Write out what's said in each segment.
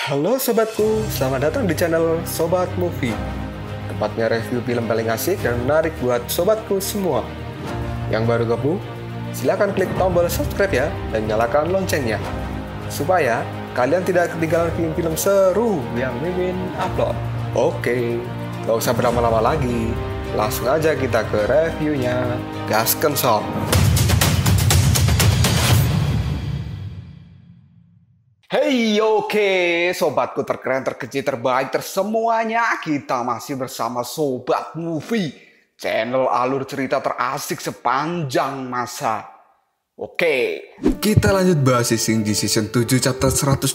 Halo sobatku, selamat datang di channel Sobat Movie. Tempatnya review film paling asik dan menarik buat sobatku semua. Yang baru gabung, silahkan klik tombol subscribe ya dan nyalakan loncengnya, supaya kalian tidak ketinggalan film-film seru yang Mimin upload. Oke, gak usah berlama-lama lagi, langsung aja kita ke reviewnya. Gasken sob. Hey, oke, sobatku terkeren, terkecil, terbaik, tersemuanya. Kita masih bersama Sobat Movie, channel alur cerita terasik sepanjang masa. Oke, kita lanjut bahas Sing di season 7 chapter 129.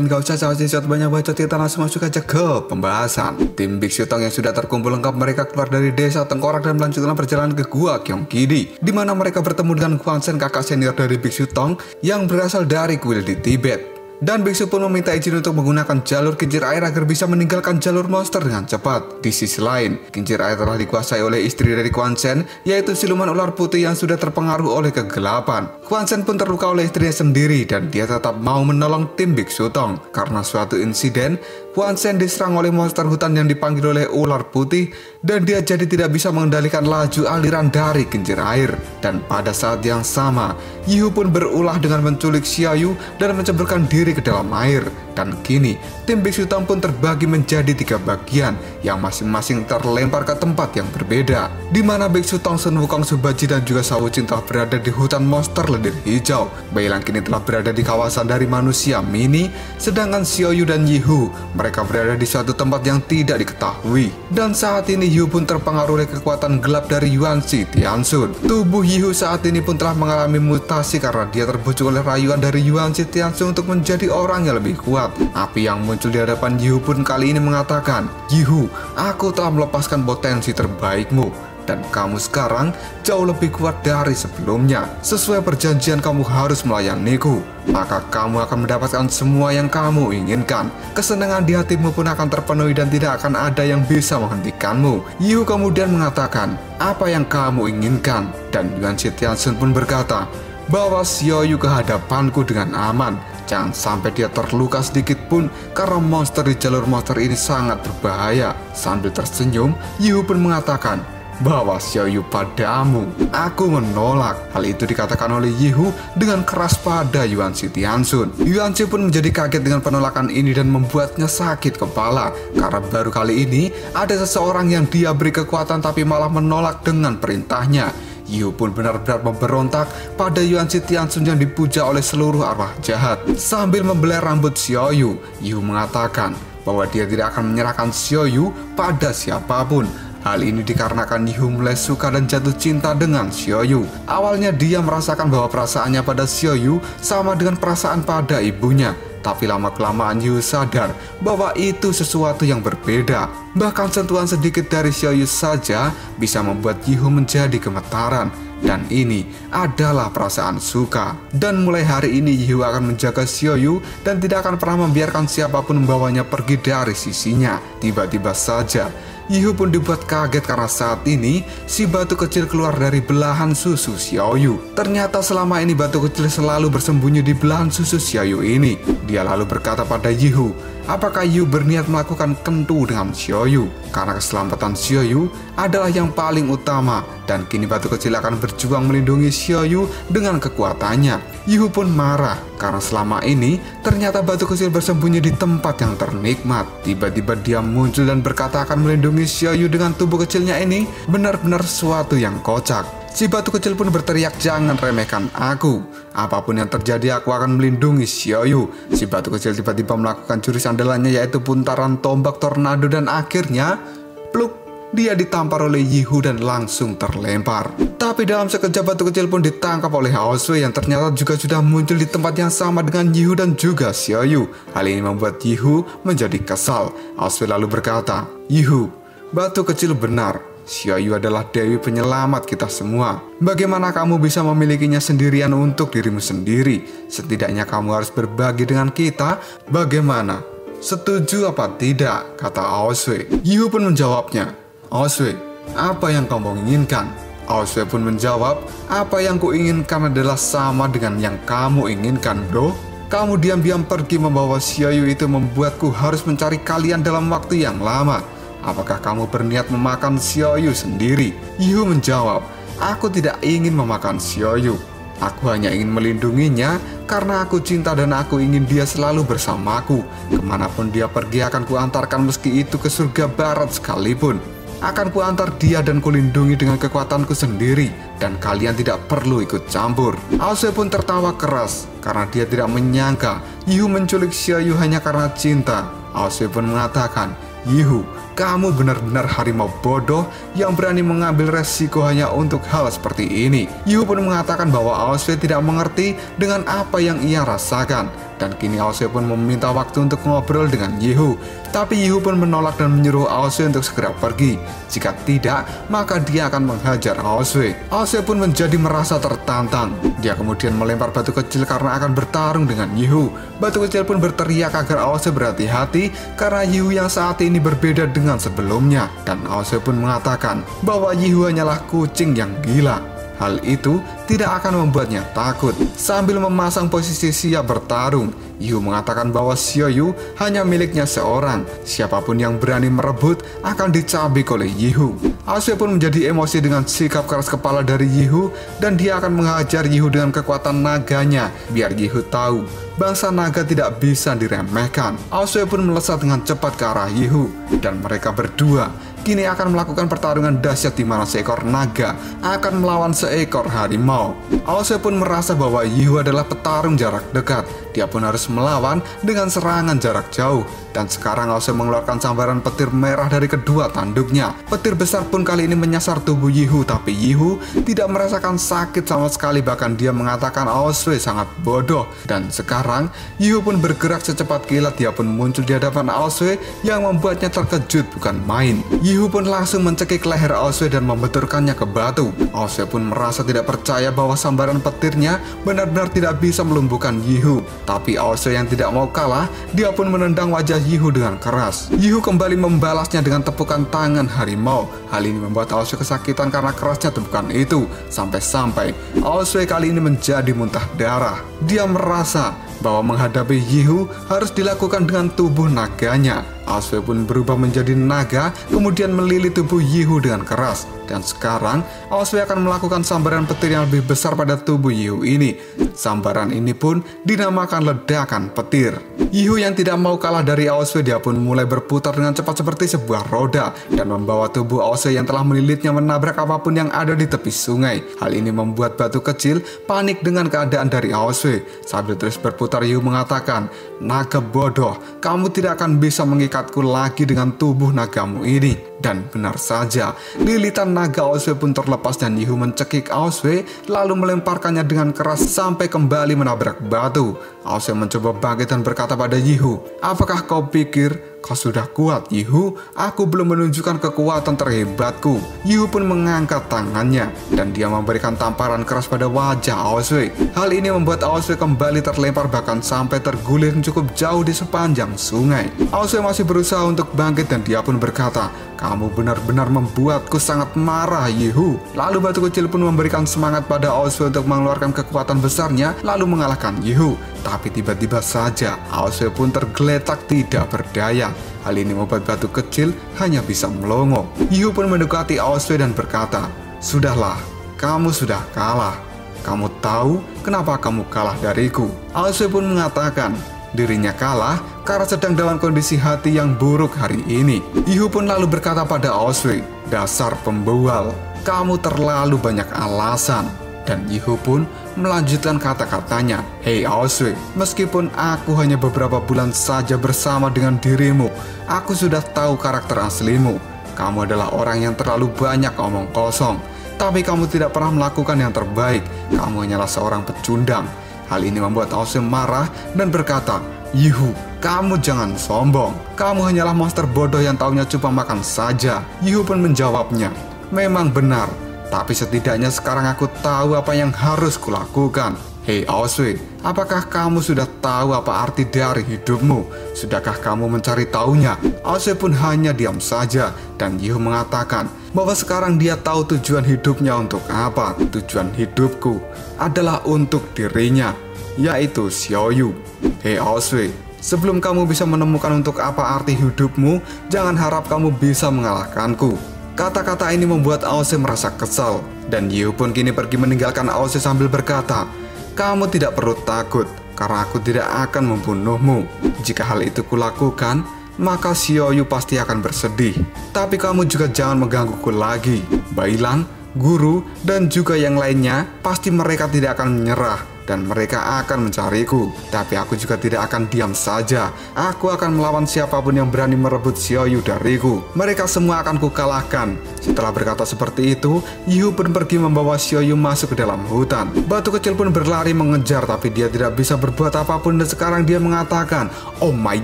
Gak usah cawat banyak bacot, kita langsung masuk aja ke pembahasan. Tim Biksu Tong yang sudah terkumpul lengkap, mereka keluar dari desa Tengkorak dan melanjutkan perjalanan ke Gua Gyeonggi, di mana mereka bertemu dengan Hwan Sen, kakak senior dari Biksu Tong yang berasal dari kuil di Tibet. Dan biksu pun meminta izin untuk menggunakan jalur kincir air agar bisa meninggalkan jalur monster dengan cepat. Di sisi lain, kincir air telah dikuasai oleh istri dari Hwan Sen, yaitu siluman ular putih yang sudah terpengaruh oleh kegelapan. Hwan Sen pun terluka oleh istrinya sendiri dan dia tetap mau menolong tim Biksu Tong. Karena suatu insiden, Hwan Sen diserang oleh monster hutan yang dipanggil oleh ular putih dan dia jadi tidak bisa mengendalikan laju aliran dari kincir air. Dan pada saat yang sama, Yihu pun berulah dengan menculik Xiaoyu dan menceburkan diri ke dalam air. Dan kini tim Biksu Tong pun terbagi menjadi 3 bagian yang masing-masing terlempar ke tempat yang berbeda, di mana Biksu Tong Sun Wukong, Subaji dan juga Shao-Jin telah berada di hutan monster lendir hijau. Bailang kini telah berada di kawasan dari manusia mini, sedangkan Xiaoyu dan Yihu mereka berada di suatu tempat yang tidak diketahui. Dan saat ini Yihu pun terpengaruh oleh kekuatan gelap dari Yuanshi Tianxun. Tubuh Yihu saat ini pun telah mengalami mutasi karena dia terbujuk oleh rayuan dari Yuanshi Tianxun untuk menjadi orang yang lebih kuat. Api yang muncul di hadapan Yihu pun kali ini mengatakan, "Yihu, aku telah melepaskan potensi terbaikmu dan kamu sekarang jauh lebih kuat dari sebelumnya. Sesuai perjanjian kamu harus melayaniku, maka kamu akan mendapatkan semua yang kamu inginkan. Kesenangan di hatimu pun akan terpenuhi dan tidak akan ada yang bisa menghentikanmu." Yihu kemudian mengatakan, "Apa yang kamu inginkan?" Dan Yuanshi Tianxun pun berkata, "Bawa Xiaoyu ke hadapanku dengan aman. Jangan sampai dia terluka sedikit pun karena monster di jalur monster ini sangat berbahaya." Sambil tersenyum, Yihu pun mengatakan, "Bawa Xiaoyu padamu." "Aku menolak." Hal itu dikatakan oleh Yihu dengan keras pada Yuanshi Tianxun. Yuanshi pun menjadi kaget dengan penolakan ini dan membuatnya sakit kepala, karena baru kali ini ada seseorang yang dia beri kekuatan tapi malah menolak dengan perintahnya. Yihu pun benar-benar memberontak pada Yuanshi Tianxun yang dipuja oleh seluruh arwah jahat. Sambil membelai rambut Xiaoyu, Yihu mengatakan bahwa dia tidak akan menyerahkan Xiaoyu pada siapapun. Hal ini dikarenakan Yihu mulai suka dan jatuh cinta dengan Xiaoyu. Awalnya dia merasakan bahwa perasaannya pada Xiaoyu sama dengan perasaan pada ibunya. Tapi lama-kelamaan Yihu sadar bahwa itu sesuatu yang berbeda. Bahkan sentuhan sedikit dari Xiaoyu saja bisa membuat Yihu menjadi gemetaran. Dan ini adalah perasaan suka. Dan mulai hari ini Yihu akan menjaga Xiaoyu dan tidak akan pernah membiarkan siapapun membawanya pergi dari sisinya. Tiba-tiba saja Yihu pun dibuat kaget karena saat ini si batu kecil keluar dari belahan susu Xiaoyu. Ternyata selama ini batu kecil selalu bersembunyi di belahan susu Xiaoyu ini. Dia lalu berkata pada Yihu, apakah Yihu berniat melakukan kentu dengan Xiaoyu? Karena keselamatan Xiaoyu adalah yang paling utama, dan kini batu kecil akan berjuang melindungi Xiaoyu dengan kekuatannya. Yihu pun marah karena selama ini ternyata batu kecil bersembunyi di tempat yang ternikmat. Tiba-tiba dia muncul dan berkata akan melindungi Xiaoyu dengan tubuh kecilnya ini. Benar-benar sesuatu yang kocak. Si batu kecil pun berteriak, "Jangan remehkan aku. Apapun yang terjadi aku akan melindungi Xiaoyu." Si batu kecil tiba-tiba melakukan jurus andalannya, yaitu buntaran tombak tornado, dan akhirnya pluk, dia ditampar oleh Yihu dan langsung terlempar. Tapi dalam sekejap batu kecil pun ditangkap oleh Aoswei yang ternyata juga sudah muncul di tempat yang sama dengan Yihu dan juga Xiaoyu. Hal ini membuat Yihu menjadi kesal. Aoswei lalu berkata, "Yihu, batu kecil benar. Xiaoyu adalah dewi penyelamat kita semua. Bagaimana kamu bisa memilikinya sendirian untuk dirimu sendiri? Setidaknya kamu harus berbagi dengan kita. Bagaimana? Setuju apa tidak?" kata Aoswei. Yihu pun menjawabnya, "Aoswei, apa yang kamu inginkan?" Aoswei pun menjawab, "Apa yang kuinginkan adalah sama dengan yang kamu inginkan, bro." Kamu diam-diam pergi membawa Xiaoyu itu membuatku harus mencari kalian dalam waktu yang lama. Apakah kamu berniat memakan Xiaoyu sendiri? Yihu menjawab, aku tidak ingin memakan Xiaoyu. Aku hanya ingin melindunginya karena aku cinta dan aku ingin dia selalu bersamaku. Kemanapun dia pergi akan kuantarkan meski itu ke surga barat sekalipun. Akan kuantar dia dan kulindungi dengan kekuatanku sendiri dan kalian tidak perlu ikut campur. Aosue pun tertawa keras karena dia tidak menyangka Yihu menculik Xiaoyu hanya karena cinta. Aosue pun mengatakan, Yihu, kamu benar-benar harimau bodoh yang berani mengambil resiko hanya untuk hal seperti ini. Yihu pun mengatakan bahwa Aosue tidak mengerti dengan apa yang ia rasakan. Dan kini Aosue pun meminta waktu untuk ngobrol dengan Yihu. Tapi Yihu pun menolak dan menyuruh Aosue untuk segera pergi. Jika tidak, maka dia akan menghajar Aosue. Aosue pun menjadi merasa tertantang. Dia kemudian melempar batu kecil karena akan bertarung dengan Yihu. Batu kecil pun berteriak agar Aosue berhati-hati karena Yihu yang saat ini berbeda dengan sebelumnya. Dan Aosue pun mengatakan bahwa Yihu hanyalah kucing yang gila. Hal itu tidak akan membuatnya takut. Sambil memasang posisi siap bertarung, Yihu mengatakan bahwa Xiaoyu hanya miliknya seorang. Siapapun yang berani merebut akan dicabik oleh Yihu. Aosue pun menjadi emosi dengan sikap keras kepala dari Yihu dan dia akan menghajar Yihu dengan kekuatan naganya biar Yihu tahu bangsa naga tidak bisa diremehkan. Aosue pun melesat dengan cepat ke arah Yihu dan mereka berdua kini akan melakukan pertarungan dahsyat di mana seekor naga akan melawan seekor harimau. Aosue pun merasa bahwa Yihu adalah petarung jarak dekat. Dia pun harus melawan dengan serangan jarak jauh. Dan sekarang Aosue mengeluarkan sambaran petir merah dari kedua tanduknya. Petir besar pun kali ini menyasar tubuh Yihu, tapi Yihu tidak merasakan sakit sama sekali. Bahkan dia mengatakan Aosue sangat bodoh. Dan sekarang Yihu pun bergerak secepat kilat. Dia pun muncul di hadapan Aosue yang membuatnya terkejut bukan main. Yihu pun langsung mencekik leher Aosue dan membenturkannya ke batu. Aosue pun merasa tidak percaya bahwa sambaran petirnya benar-benar tidak bisa melumpuhkan Yihu. Tapi Aosue yang tidak mau kalah, dia pun menendang wajah Yihu dengan keras. Yihu kembali membalasnya dengan tepukan tangan harimau. Hal ini membuat Aosue kesakitan karena kerasnya tepukan itu. Sampai-sampai Aosue kali ini menjadi muntah darah. Dia merasa bahwa menghadapi Yihu harus dilakukan dengan tubuh naganya. Aosue pun berubah menjadi naga, kemudian melilit tubuh Yihu dengan keras. Dan sekarang Aosue akan melakukan sambaran petir yang lebih besar pada tubuh Yihu ini. Sambaran ini pun dinamakan ledakan petir. Yihu yang tidak mau kalah dari Aosue, dia pun mulai berputar dengan cepat seperti sebuah roda dan membawa tubuh Aosue yang telah melilitnya menabrak apapun yang ada di tepi sungai. Hal ini membuat batu kecil panik dengan keadaan dari Aosue. Sambil terus berputar, Yihu mengatakan, naga bodoh, kamu tidak akan bisa mengikatku lagi dengan tubuh nagamu ini. Dan benar saja, lilitan naga Aosue pun terlepas dan Yihu mencekik Aosue lalu melemparkannya dengan keras sampai kembali menabrak batu. Aosue mencoba bangkit dan berkata pada Yihu, apakah kau pikir kau sudah kuat, Yihu? Aku belum menunjukkan kekuatan terhebatku. Yihu pun mengangkat tangannya dan dia memberikan tamparan keras pada wajah Aosue. Hal ini membuat Aosue kembali terlempar bahkan sampai tergulir cukup jauh di sepanjang sungai. Aosue masih berusaha untuk bangkit dan dia pun berkata, kamu benar-benar membuatku sangat marah, Yihu. Lalu batu kecil pun memberikan semangat pada Aosue untuk mengeluarkan kekuatan besarnya lalu mengalahkan Yihu. Tapi tiba-tiba saja Aosue pun tergeletak tidak berdaya. Hal ini membuat batu kecil hanya bisa melongo. Yihu pun mendekati Aosue dan berkata, sudahlah, kamu sudah kalah. Kamu tahu kenapa kamu kalah dariku? Aosue pun mengatakan dirinya kalah karena sedang dalam kondisi hati yang buruk hari ini. Yihu pun lalu berkata pada Aosue, dasar pembual, kamu terlalu banyak alasan. Dan Yihu pun melanjutkan kata-katanya, hei Aosue, meskipun aku hanya beberapa bulan saja bersama dengan dirimu, aku sudah tahu karakter aslimu. Kamu adalah orang yang terlalu banyak omong kosong, tapi kamu tidak pernah melakukan yang terbaik. Kamu hanyalah seorang pecundang. Hal ini membuat Aosue marah dan berkata, Yihu, kamu jangan sombong. Kamu hanyalah monster bodoh yang taunya cuma makan saja. Yihu pun menjawabnya, memang benar, tapi setidaknya sekarang aku tahu apa yang harus kulakukan. Hei Aosue, apakah kamu sudah tahu apa arti dari hidupmu? Sudahkah kamu mencari tahunya? Aosue pun hanya diam saja dan Yihu mengatakan bahwa sekarang dia tahu tujuan hidupnya untuk apa. Tujuan hidupku adalah untuk dirinya. yaitu Xiaoyu. Hei Aoswee, sebelum kamu bisa menemukan untuk apa arti hidupmu, jangan harap kamu bisa mengalahkanku. Kata-kata ini membuat Aoswee merasa kesal, dan Yu pun kini pergi meninggalkan Aoswee sambil berkata, "Kamu tidak perlu takut, karena aku tidak akan membunuhmu. Jika hal itu kulakukan, maka Xiaoyu pasti akan bersedih. Tapi kamu juga jangan menggangguku lagi. Bailang, guru, dan juga yang lainnya, pasti mereka tidak akan menyerah. Dan mereka akan mencariku. Tapi aku juga tidak akan diam saja. Aku akan melawan siapapun yang berani merebut Xiaoyu dariku. Mereka semua akan kukalahkan." Setelah berkata seperti itu, Yu pun pergi membawa Xiaoyu masuk ke dalam hutan. Batu kecil pun berlari mengejar, tapi dia tidak bisa berbuat apapun. Dan sekarang dia mengatakan, "Oh my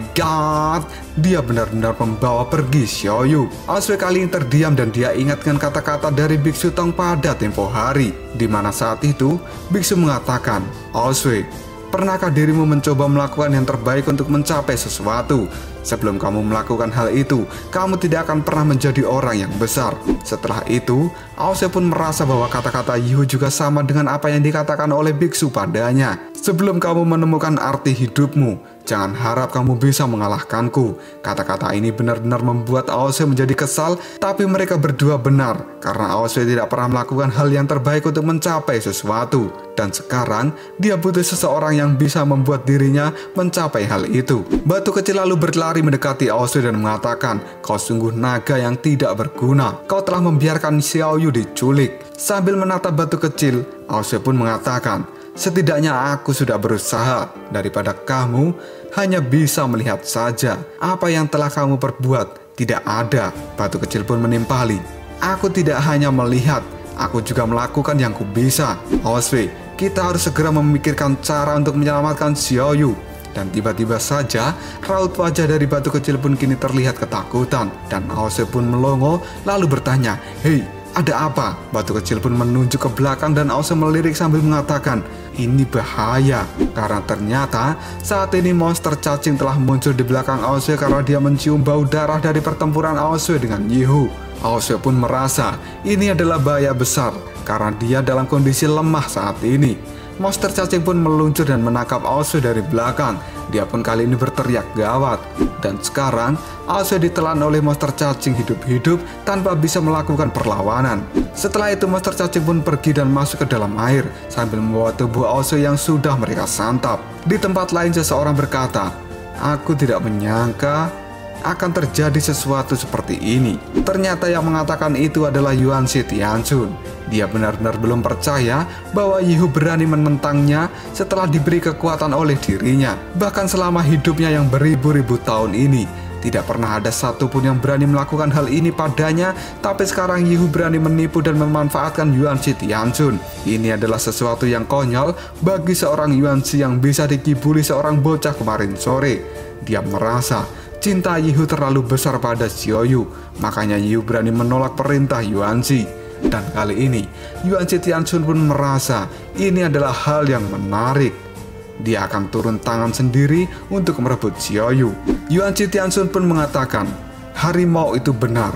god, dia benar-benar membawa pergi Xiaoyu." Aoswee kali ini terdiam dan dia ingatkan kata-kata dari Biksu Tong pada tempo hari, di mana saat itu Biksu mengatakan, "Aoswee, pernahkah dirimu mencoba melakukan yang terbaik untuk mencapai sesuatu? Sebelum kamu melakukan hal itu, kamu tidak akan pernah menjadi orang yang besar." Setelah itu, Aoswee pun merasa bahwa kata-kata Yu juga sama dengan apa yang dikatakan oleh Biksu padanya. "Sebelum kamu menemukan arti hidupmu, jangan harap kamu bisa mengalahkanku." Kata-kata ini benar-benar membuat Aoswee menjadi kesal, tapi mereka berdua benar, karena Aoswee tidak pernah melakukan hal yang terbaik untuk mencapai sesuatu. Dan sekarang, dia butuh seseorang yang bisa membuat dirinya mencapai hal itu. Batu kecil lalu berlari mendekati Aoswee dan mengatakan, "Kau sungguh naga yang tidak berguna. Kau telah membiarkan Xiaoyu diculik." Sambil menatap batu kecil, Aoswee pun mengatakan, "Setidaknya aku sudah berusaha. Daripada kamu hanya bisa melihat saja. Apa yang telah kamu perbuat tidak ada." Batu kecil pun menimpali, "Aku tidak hanya melihat, aku juga melakukan yang ku bisa. Aoswee, kita harus segera memikirkan cara untuk menyelamatkan Xiaoyu." Dan tiba-tiba saja, raut wajah dari batu kecil pun kini terlihat ketakutan. Dan Aoswee pun melongo lalu bertanya, "Hei, ada apa?" Batu kecil pun menunjuk ke belakang dan Aoswee melirik sambil mengatakan, "Ini bahaya." Karena ternyata saat ini monster cacing telah muncul di belakang Aoswee karena dia mencium bau darah dari pertempuran Aoswee dengan Yihu. Aoswee pun merasa ini adalah bahaya besar karena dia dalam kondisi lemah saat ini. Monster cacing pun meluncur dan menangkap Aoswee dari belakang. Dia pun kali ini berteriak gawat. Dan sekarang Aoswee ditelan oleh monster cacing hidup-hidup tanpa bisa melakukan perlawanan. Setelah itu monster cacing pun pergi dan masuk ke dalam air sambil membawa tubuh Aoswee yang sudah mereka santap. Di tempat lain seseorang berkata, "Aku tidak menyangka akan terjadi sesuatu seperti ini." Ternyata yang mengatakan itu adalah Yuan Shi Tianchun. Dia benar-benar belum percaya bahwa Yihu berani menentangnya setelah diberi kekuatan oleh dirinya. Bahkan selama hidupnya yang beribu-ribu tahun ini, tidak pernah ada satupun yang berani melakukan hal ini padanya. Tapi sekarang Yihu berani menipu dan memanfaatkan Yuan Shi Tianchun. Ini adalah sesuatu yang konyol bagi seorang Yuan Shi yang bisa dikibuli seorang bocah kemarin sore. Dia merasa cinta Yihu terlalu besar pada Xiaoyu, makanya Yihu berani menolak perintah Yuan Shi. Dan kali ini Yuan Shi Tianchun pun merasa ini adalah hal yang menarik. Dia akan turun tangan sendiri untuk merebut Xiaoyu. Yuan Shi Tianchun pun mengatakan, "Harimau itu benar.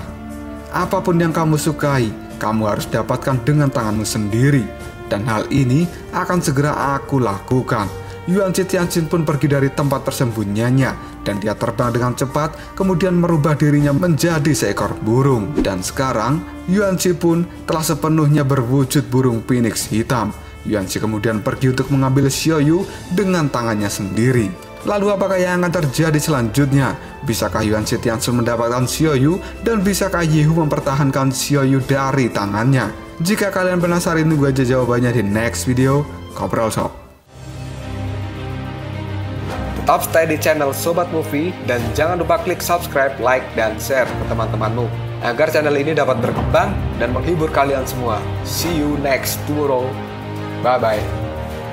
Apapun yang kamu sukai, kamu harus dapatkan dengan tanganmu sendiri. Dan hal ini akan segera aku lakukan." Yuan Shi Tianchun pun pergi dari tempat persembunyiannya dan dia terbang dengan cepat, kemudian merubah dirinya menjadi seekor burung. Dan sekarang Yuan Shi pun telah sepenuhnya berwujud burung phoenix hitam. Yuan Shi kemudian pergi untuk mengambil Xiaoyu dengan tangannya sendiri. Lalu apakah yang akan terjadi selanjutnya? Bisakah Yuan Shi Tianchun mendapatkan Xiaoyu dan bisakah Yihu mempertahankan Xiaoyu dari tangannya? Jika kalian penasaran, tunggu aja jawabannya di next video. Koprol Shop. Tetap stay di channel Sobat Movie dan jangan lupa klik subscribe, like, dan share ke teman-temanmu agar channel ini dapat berkembang dan menghibur kalian semua. See you next tomorrow. Bye-bye.